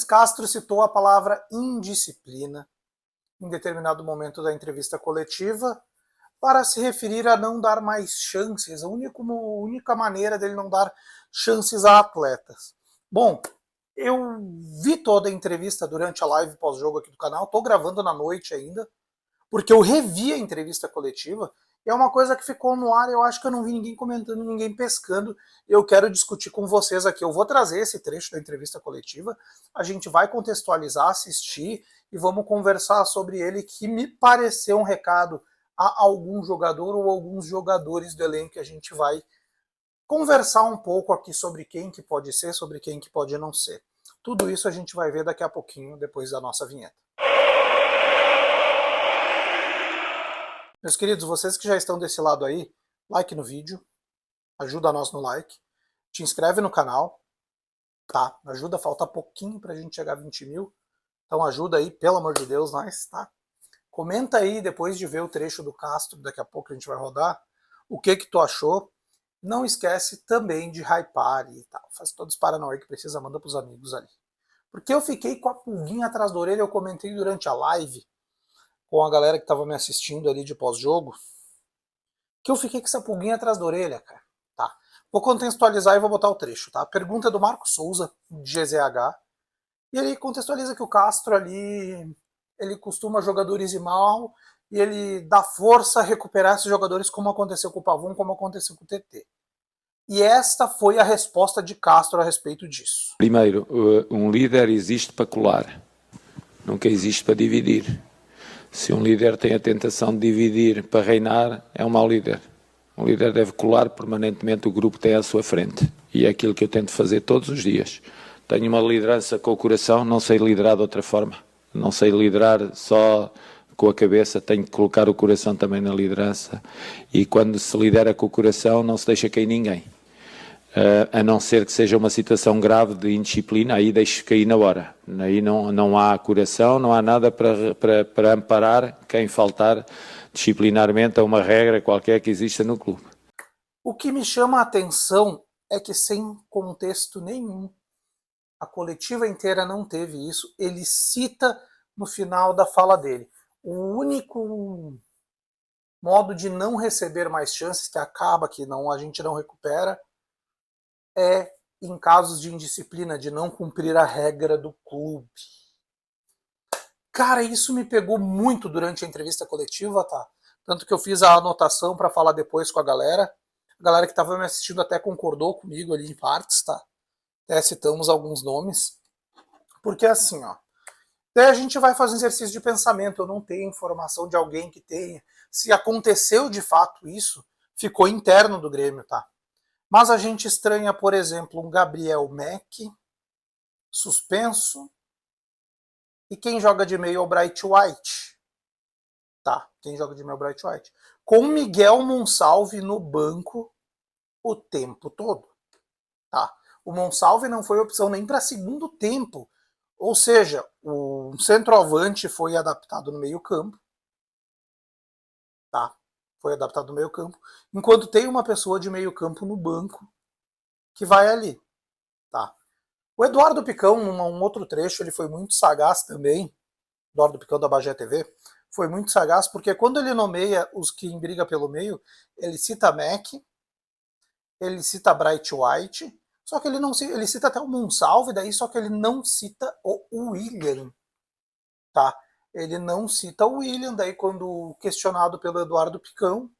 Castro citou a palavra indisciplina em determinado momento da entrevista coletiva para se referir a não dar mais chances, a única maneira dele não dar chances a atletas. Bom, eu vi toda a entrevista durante a live pós-jogo aqui do canal, estou gravando na noite ainda, porque eu revi a entrevista coletiva, e é uma coisa que ficou no ar, eu acho que eu não vi ninguém comentando, ninguém pescando, eu quero discutir com vocês aqui. Eu vou trazer esse trecho da entrevista coletiva, a gente vai contextualizar, assistir, e vamos conversar sobre ele, que me pareceu um recado a algum jogador ou alguns jogadores do elenco, que a gente vai conversar um pouco aqui sobre quem que pode ser, sobre quem que pode não ser. Tudo isso a gente vai ver daqui a pouquinho, depois da nossa vinheta. Meus queridos, vocês que já estão desse lado aí, like no vídeo, ajuda nós no like, te inscreve no canal, tá? Ajuda, falta pouquinho pra gente chegar a 20 mil, então ajuda aí, pelo amor de Deus, nós, tá? Comenta aí, depois de ver o trecho do Castro, daqui a pouco a gente vai rodar, o que tu achou. Não esquece também de hypar e tal, faz todos os paranauê que precisa, manda pros amigos ali. Porque eu fiquei com a pulguinha atrás da orelha, eu comentei durante a live, com a galera que estava me assistindo ali de pós-jogo, que eu fiquei com essa pulguinha atrás da orelha, cara. Tá. Vou contextualizar e vou botar o trecho, tá? A pergunta é do Marco Souza, de GZH, e ele contextualiza que o Castro ali, ele costuma jogadores ir mal, e ele dá força a recuperar esses jogadores, como aconteceu com o Pavon, como aconteceu com o TT. E esta foi a resposta de Castro a respeito disso. Primeiro, um líder existe para colar, nunca existe para dividir. Se um líder tem a tentação de dividir para reinar, é um mau líder. Um líder deve colar permanentemente o grupo que tem à sua frente. E é aquilo que eu tento fazer todos os dias. Tenho uma liderança com o coração, não sei liderar de outra forma. Não sei liderar só com a cabeça, tenho que colocar o coração também na liderança. E quando se lidera com o coração, não se deixa cair ninguém. A não ser que seja uma situação grave de indisciplina, aí deixo cair na hora. Aí não há coração, não há nada para amparar quem faltar disciplinarmente a uma regra qualquer que exista no clube. O que me chama a atenção é que, sem contexto nenhum, a coletiva inteira não teve isso. Ele cita no final da fala dele: o único modo de não receber mais chances, que acaba que não, a gente não recupera, é em casos de indisciplina, de não cumprir a regra do clube. Cara, isso me pegou muito durante a entrevista coletiva, tá? Tanto que eu fiz a anotação para falar depois com a galera. A galera que estava me assistindo até concordou comigo ali em partes, tá? Até citamos alguns nomes. Porque assim, ó, daí a gente vai fazer um exercício de pensamento. Eu não tenho informação de alguém que tenha. Se aconteceu de fato isso, ficou interno do Grêmio, tá? Mas a gente estranha, por exemplo, um Gabriel Mack suspenso, e quem joga de meio é o Bright White. Tá, quem joga de meio é o Bright White. Com Miguel Monsalve no banco o tempo todo. Tá? O Monsalve não foi opção nem para segundo tempo. Ou seja, o centroavante foi adaptado no meio campo. Tá? Foi adaptado no meio campo. Enquanto tem uma pessoa de meio campo no banco que vai ali. Tá? O Eduardo Picão, num outro trecho, ele foi muito sagaz também. Eduardo Picão da Bagé TV. Foi muito sagaz, porque quando ele nomeia os que em briga pelo meio, ele cita Mack, ele cita Bright White, só que ele não ele cita até o Monsalve, daí só que ele não cita o William, tá? Ele não cita o William, daí quando questionado pelo Eduardo Picão,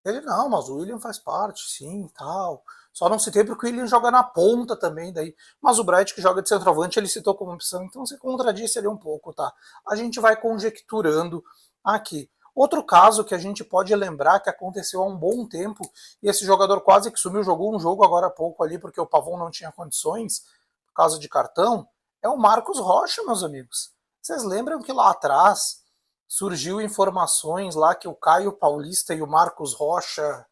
ele, não, mas o William faz parte, sim, tal. Só não citei porque o William joga na ponta também, daí. Mas o Bright, que joga de centroavante, ele citou como opção, então se contradisse ali um pouco, tá? A gente vai conjecturando aqui. Outro caso que a gente pode lembrar que aconteceu há um bom tempo, e esse jogador quase que sumiu, jogou um jogo agora há pouco ali, porque o Pavon não tinha condições, por causa de cartão, é o Marcos Rocha, meus amigos. Vocês lembram que lá atrás surgiu informações lá que o Caio Paulista e o Marcos Rocha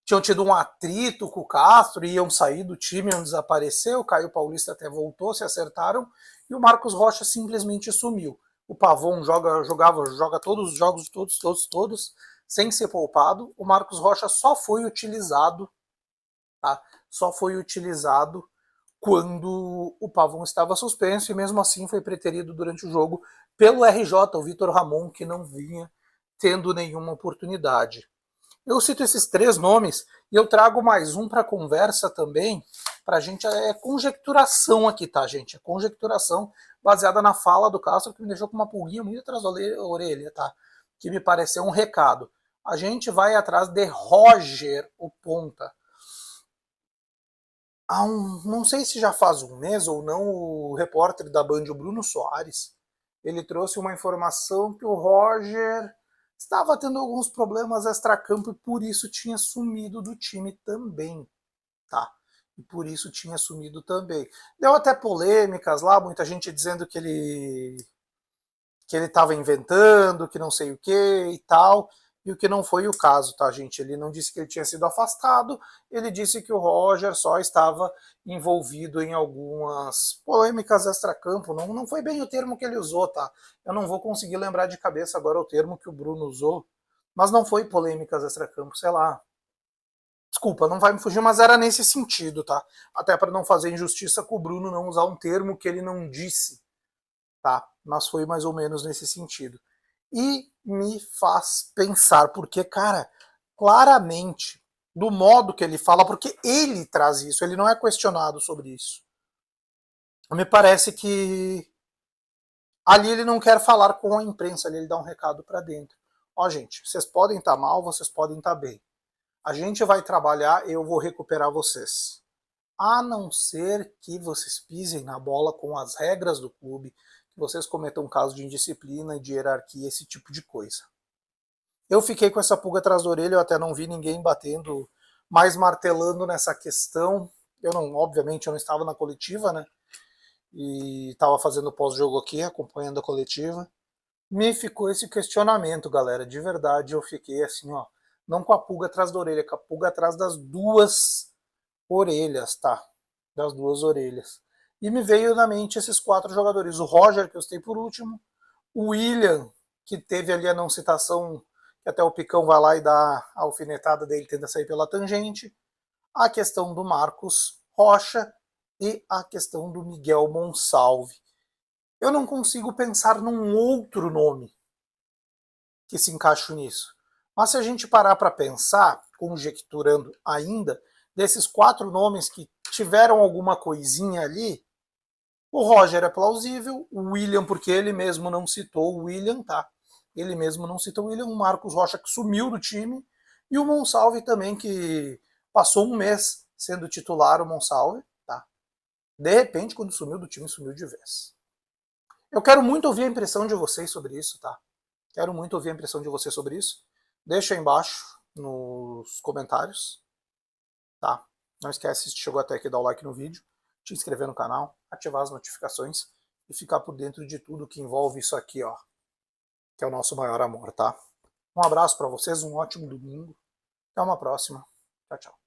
tinham tido um atrito com o Castro, iam sair do time, iam desaparecer, o Caio Paulista até voltou, se acertaram, e o Marcos Rocha simplesmente sumiu. O Pavon joga todos os jogos, todos, sem ser poupado. O Marcos Rocha só foi utilizado, tá? Só foi utilizado quando o Pavon estava suspenso, e mesmo assim foi preterido durante o jogo pelo RJ, o Vitor Ramon, que não vinha tendo nenhuma oportunidade. Eu cito esses 3 nomes e eu trago mais um para a conversa também, para a gente, é conjecturação aqui, tá, gente? É conjecturação baseada na fala do Castro, que me deixou com uma pulguinha muito atrás da orelha, tá? Que me pareceu um recado. A gente vai atrás de Roger, o ponta. Não sei se já faz um mês ou não, o repórter da Band, o Bruno Soares, ele trouxe uma informação que o Roger estava tendo alguns problemas extracampo e por isso tinha sumido do time também, tá? E por isso tinha sumido também. Deu até polêmicas lá, muita gente dizendo que ele estava inventando, que não sei o que e tal, e o que não foi o caso, tá, gente? Ele não disse que ele tinha sido afastado, ele disse que o Roger só estava envolvido em algumas polêmicas extracampo, não foi bem o termo que ele usou, tá? Eu não vou conseguir lembrar de cabeça agora o termo que o Bruno usou, mas não foi polêmicas extracampo, sei lá. Desculpa, não vai me fugir, mas era nesse sentido, tá? Até para não fazer injustiça com o Bruno não usar um termo que ele não disse, tá? Mas foi mais ou menos nesse sentido. E me faz pensar, porque, cara, claramente, do modo que ele fala, porque ele traz isso, ele não é questionado sobre isso. Me parece que ali ele não quer falar com a imprensa, ali ele dá um recado para dentro. Ó, gente, vocês podem estar mal, vocês podem estar bem. A gente vai trabalhar e eu vou recuperar vocês. A não ser que vocês pisem na bola com as regras do clube, que vocês cometam um caso de indisciplina e de hierarquia, esse tipo de coisa. Eu fiquei com essa pulga atrás da orelha, eu até não vi ninguém batendo, mais martelando nessa questão. Eu não, obviamente, eu não estava na coletiva, né? E estava fazendo pós-jogo aqui, acompanhando a coletiva. Me ficou esse questionamento, galera. De verdade, eu fiquei assim, ó, não com a pulga atrás da orelha, com a pulga atrás das 2 orelhas, tá? Das 2 orelhas. E me veio na mente esses 4 jogadores. O Roger, que eu citei por último. O William, que teve ali a não citação, que até o Picão vai lá e dá a alfinetada dele, tenta sair pela tangente. A questão do Marcos Rocha e a questão do Miguel Monsalve. Eu não consigo pensar num outro nome que se encaixe nisso. Mas se a gente parar para pensar, conjecturando ainda, desses 4 nomes que tiveram alguma coisinha ali, o Roger é plausível, o William, porque ele mesmo não citou o William, tá? Ele mesmo não citou o William, o Marcos Rocha, que sumiu do time, e o Monsalve também, que passou um mês sendo titular, o Monsalve, tá? De repente, quando sumiu do time, sumiu de vez. Eu quero muito ouvir a impressão de vocês sobre isso, tá? Quero muito ouvir a impressão de vocês sobre isso. Deixa aí embaixo nos comentários, tá? Não esquece, se chegou até aqui, dar o like no vídeo, te inscrever no canal, ativar as notificações e ficar por dentro de tudo que envolve isso aqui, ó, que é o nosso maior amor, tá? Um abraço para vocês, um ótimo domingo. Até uma próxima. Tchau, tchau.